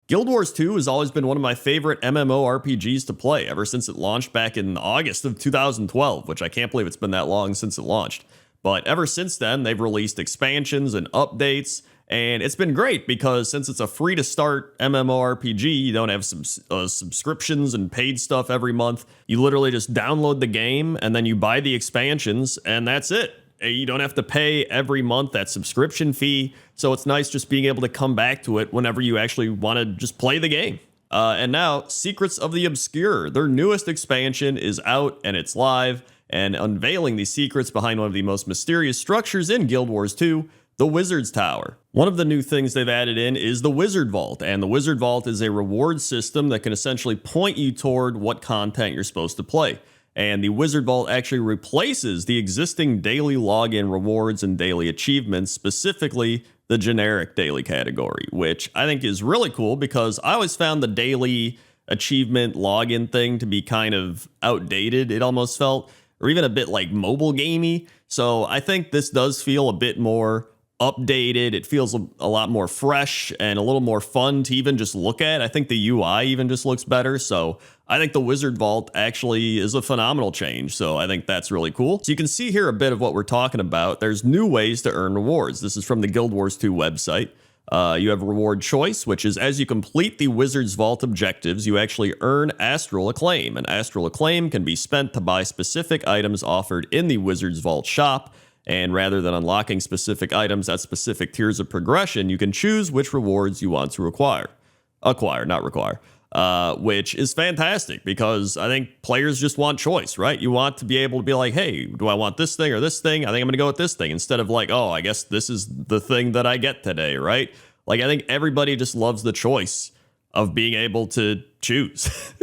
Guild Wars 2 has always been one of my favorite MMORPGs to play ever since it launched back in August of 2012, which I can't believe it's been that long since it launched. But ever since then, they've released expansions and updates, and it's been great because since it's a free-to-start MMORPG, you don't have some subscriptions and paid stuff every month. You literally just download the game, and then you buy the expansions, and that's it. You don't have to pay every month that subscription fee, so it's nice just being able to come back to it whenever you actually want to just play the game. And now, Secrets of the Obscure, their newest expansion is out and it's live, and unveiling the secrets behind one of the most mysterious structures in Guild Wars 2, the Wizard's Tower. One of the new things they've added in is the Wizard Vault, and the Wizard Vault is a reward system that can essentially point you toward what content you're supposed to play. And the Wizard Vault actually replaces the existing daily login rewards and daily achievements, specifically the generic daily category, which I think is really cool because I always found the daily achievement login thing to be kind of outdated, it almost felt, or even a bit like mobile gamey. So I think this does feel a bit more updated. It feels a lot more fresh and a little more fun to even just look at. I think the UI even just looks better. So I think the Wizard Vault actually is a phenomenal change. So I think that's really cool. So you can see here a bit of what we're talking about. There's new ways to earn rewards. This is from the Guild Wars 2 website. You have reward choice, which is as you complete the Wizard's Vault objectives, you actually earn Astral Acclaim. And Astral Acclaim can be spent to buy specific items offered in the Wizard's Vault shop. And rather than unlocking specific items at specific tiers of progression, you can choose which rewards you want to acquire, not require, which is fantastic because I think players just want choice, right? You want to be able to be like, hey, do I want this thing or this thing? I think I'm going to go with this thing instead of like, oh, I guess this is the thing that I get today, right? Like, I think everybody just loves the choice of being able to choose.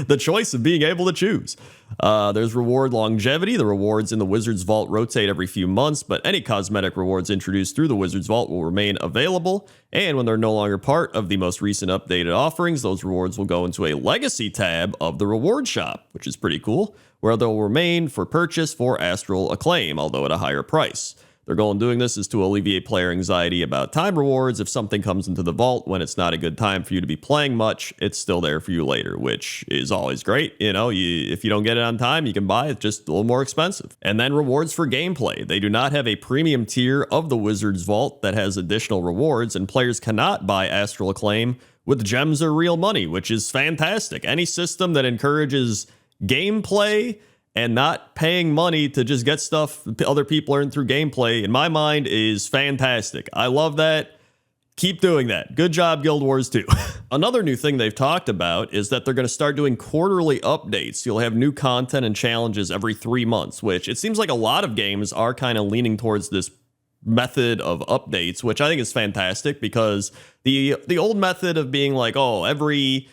The choice of being able to choose. There's reward longevity. The rewards in the Wizard's Vault rotate every few months, but any cosmetic rewards introduced through the Wizard's Vault will remain available. And when they're no longer part of the most recent updated offerings, those rewards will go into a legacy tab of the reward shop, which is pretty cool, where they'll remain for purchase for Astral Acclaim, although at a higher price. Their goal in doing this is to alleviate player anxiety about time rewards. If something comes into the vault when it's not a good time for you to be playing much, it's still there for you later, which is always great. You know, if you don't get it on time, you can buy it just a little more expensive. And then rewards for gameplay. They do not have a premium tier of the Wizard's Vault that has additional rewards, and players cannot buy Astral Acclaim with gems or real money, which is fantastic. Any system that encourages gameplay and not paying money to just get stuff other people earn through gameplay, in my mind, is fantastic. I love that. Keep doing that. Good job, Guild Wars 2. Another new thing they've talked about is that they're going to start doing quarterly updates. You'll have new content and challenges every 3 months, which it seems like a lot of games are kind of leaning towards this method of updates, which I think is fantastic because the old method of being like, oh, every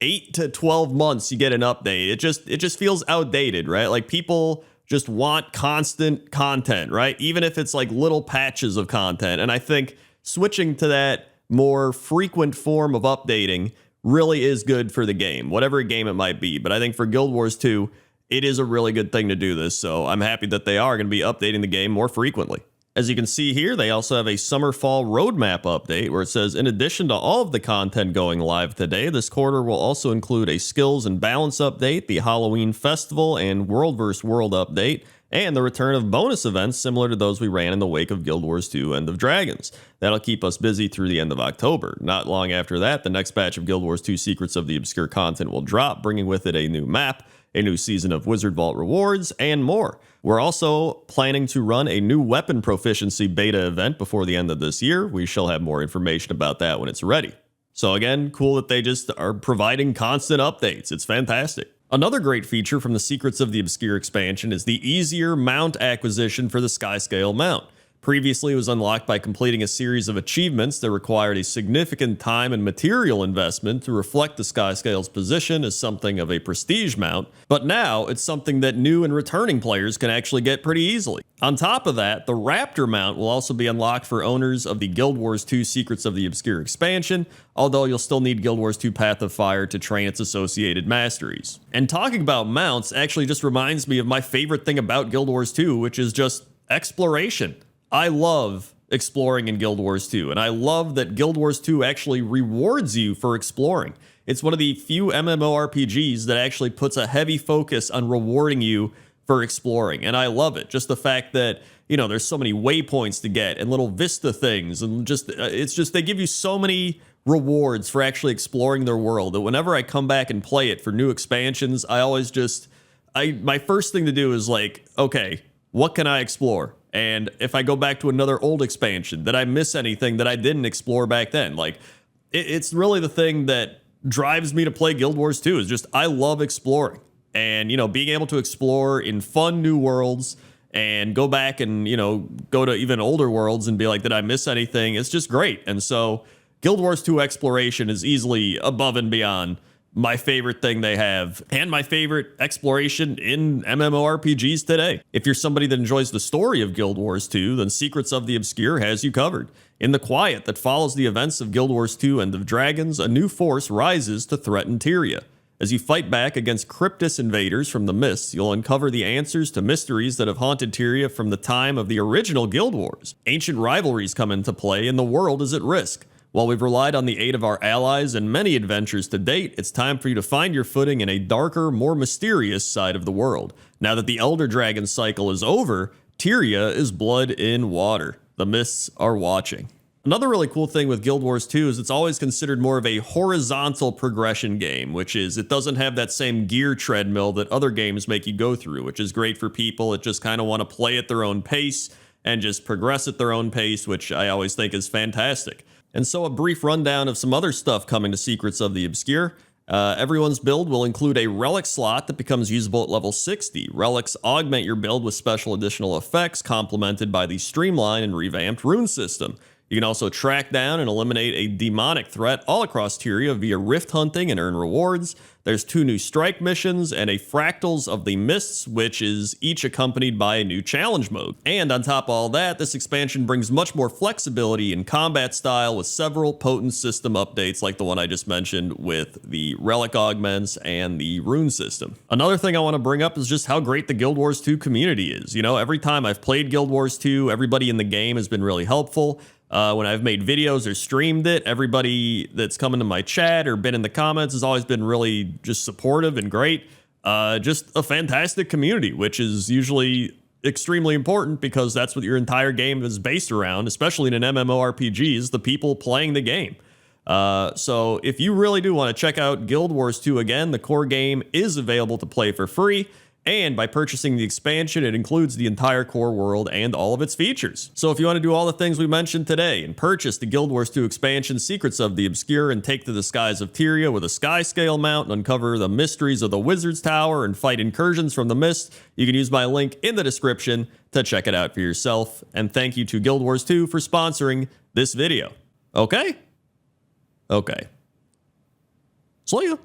8 to 12 months you get an update, it just feels outdated, right? Like, people just want constant content, right? Even if it's like little patches of content. And I think switching to that more frequent form of updating really is good for the game, whatever game it might be. But I think for Guild Wars 2, it is a really good thing to do this. So I'm happy that they are going to be updating the game more frequently. As you can see here, they also have a summer-fall roadmap update where it says, in addition to all of the content going live today, this quarter will also include a skills and balance update, the Halloween festival and World vs. World update, and the return of bonus events similar to those we ran in the wake of Guild Wars 2 End of Dragons. That'll keep us busy through the end of October. Not long after that, the next batch of Guild Wars 2 Secrets of the Obscure content will drop, bringing with it a new map, a new season of Wizard Vault rewards, and more. We're also planning to run a new weapon proficiency beta event before the end of this year. We shall have more information about that when it's ready. So again, cool that they just are providing constant updates. It's fantastic. Another great feature from the Secrets of the Obscure expansion is the easier mount acquisition for the Skyscale mount. Previously, it was unlocked by completing a series of achievements that required a significant time and material investment to reflect the Skyscale's position as something of a prestige mount, but now it's something that new and returning players can actually get pretty easily. On top of that, the Raptor mount will also be unlocked for owners of the Guild Wars 2 Secrets of the Obscure expansion, although you'll still need Guild Wars 2 Path of Fire to train its associated masteries. And talking about mounts actually just reminds me of my favorite thing about Guild Wars 2, which is just exploration. I love exploring in Guild Wars 2, and I love that Guild Wars 2 actually rewards you for exploring. It's one of the few MMORPGs that actually puts a heavy focus on rewarding you for exploring, and I love it. Just the fact that, you know, there's so many waypoints to get and little vista things, and just it's just they give you so many rewards for actually exploring their world that whenever I come back and play it for new expansions, I always just my first thing to do is like, okay, what can I explore? And if I go back to another old expansion, did I miss anything that I didn't explore back then? Like, it's really the thing that drives me to play Guild Wars 2 is just I love exploring. And, you know, being able to explore in fun new worlds and go back and, you know, go to even older worlds and be like, did I miss anything? It's just great. And so Guild Wars 2 exploration is easily above and beyond my favorite thing they have, and my favorite exploration in MMORPGs today. If you're somebody that enjoys the story of Guild Wars 2, then Secrets of the Obscure has you covered. In the quiet that follows the events of Guild Wars 2 End of Dragons, a new force rises to threaten Tyria. As you fight back against Cryptus invaders from the Mists, you'll uncover the answers to mysteries that have haunted Tyria from the time of the original Guild Wars. Ancient rivalries come into play, and the world is at risk. While we've relied on the aid of our allies in many adventures to date, it's time for you to find your footing in a darker, more mysterious side of the world. Now that the Elder Dragon cycle is over, Tyria is blood in water. The Mists are watching. Another really cool thing with Guild Wars 2 is it's always considered more of a horizontal progression game, which is it doesn't have that same gear treadmill that other games make you go through, which is great for people that just kind of want to play at their own pace and just progress at their own pace, which I always think is fantastic. And so a brief rundown of some other stuff coming to Secrets of the Obscure. Everyone's build will include a relic slot that becomes usable at level 60. Relics augment your build with special additional effects, complemented by the streamlined and revamped rune system. You can also track down and eliminate a demonic threat all across Tyria via rift hunting and earn rewards. There's 2 new strike missions and a Fractals of the Mists, which is each accompanied by a new challenge mode. And on top of all that, this expansion brings much more flexibility in combat style with several potent system updates like the one I just mentioned with the relic augments and the rune system. Another thing I want to bring up is just how great the Guild Wars 2 community is. You know, every time I've played Guild Wars 2, everybody in the game has been really helpful. When I've made videos or streamed it, everybody that's come into my chat or been in the comments has always been really just supportive and great. Just a fantastic community, which is usually extremely important because that's what your entire game is based around, especially in an MMORPG, is the people playing the game. So if you really do want to check out Guild Wars 2 again, the core game is available to play for free. And by purchasing the expansion, it includes the entire core world and all of its features. So if you want to do all the things we mentioned today and purchase the Guild Wars 2 expansion, Secrets of the Obscure, and take to the skies of Tyria with a sky scale mount and uncover the mysteries of the Wizard's Tower and fight incursions from the Mist, you can use my link in the description to check it out for yourself. And thank you to Guild Wars 2 for sponsoring this video. Okay? Okay. See ya.